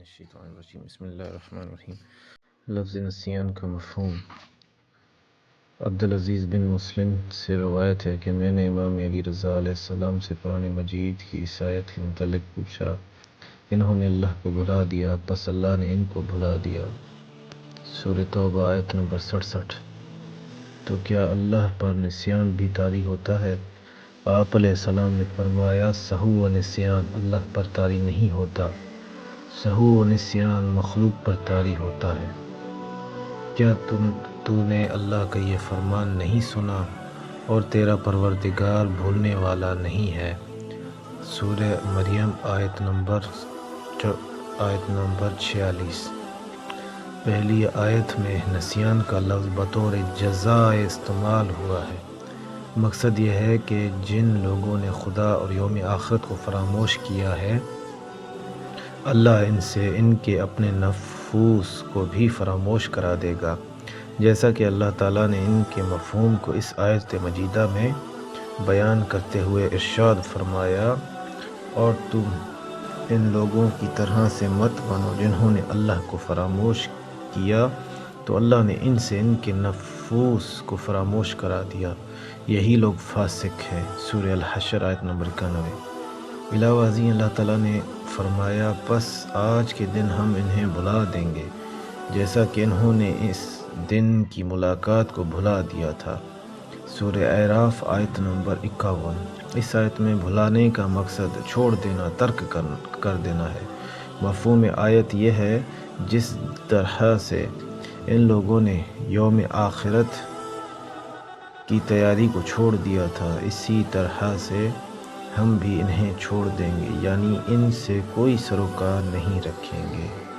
الشیطان الرجیم بسم اللہ الرحمن الرحیم۔ لفظ نسیان کا مفہوم۔ عبدالعزیز بن مسلم سے روایت ہے کہ میں نے امام علی رضا علیہ السلام سے قرآن مجید کی اس آیت کے متعلق پوچھا، انہوں نے اللہ کو بھلا دیا پس اللہ نے ان کو بھلا دیا۔ سورہ توبہ آیت نمبر 66۔ تو کیا اللہ پر نسیان بھی طاری ہوتا ہے؟ آپ علیہ السلام نے فرمایا، سہو و نسیان اللہ پر طاری نہیں ہوتا، سہو و نسیان مخلوق پر طاری ہوتا ہے۔ کیا تو نے اللہ کا یہ فرمان نہیں سنا اور تیرا پروردگار بھولنے والا نہیں ہے؟ سورہ مریم آیت نمبر 46۔ پہلی آیت میں نسیان کا لفظ بطور جزا استعمال ہوا ہے۔ مقصد یہ ہے کہ جن لوگوں نے خدا اور یوم آخرت کو فراموش کیا ہے، اللہ ان سے ان کے اپنے نفوس کو بھی فراموش کرا دے گا، جیسا کہ اللہ تعالیٰ نے ان کے مفہوم کو اس آیت مجیدہ میں بیان کرتے ہوئے ارشاد فرمایا، اور تم ان لوگوں کی طرح سے مت بنو جنہوں نے اللہ کو فراموش کیا تو اللہ نے ان سے ان کے نفوس کو فراموش کرا دیا، یہی لوگ فاسق ہیں۔ سورہ الحشر آیت نمبر 91۔ علاوہ ازیں اللہ تعالیٰ نے فرمایا، پس آج کے دن ہم انہیں بھلا دیں گے جیسا کہ انہوں نے اس دن کی ملاقات کو بھلا دیا تھا۔ سورہ اعراف آیت نمبر 51۔ اس آیت میں بھلانے کا مقصد چھوڑ دینا، ترک کر دینا ہے۔ مفہوم آیت یہ ہے، جس طرح سے ان لوگوں نے یوم آخرت کی تیاری کو چھوڑ دیا تھا، اسی طرح سے ہم بھی انہیں چھوڑ دیں گے، یعنی ان سے کوئی سروکار نہیں رکھیں گے۔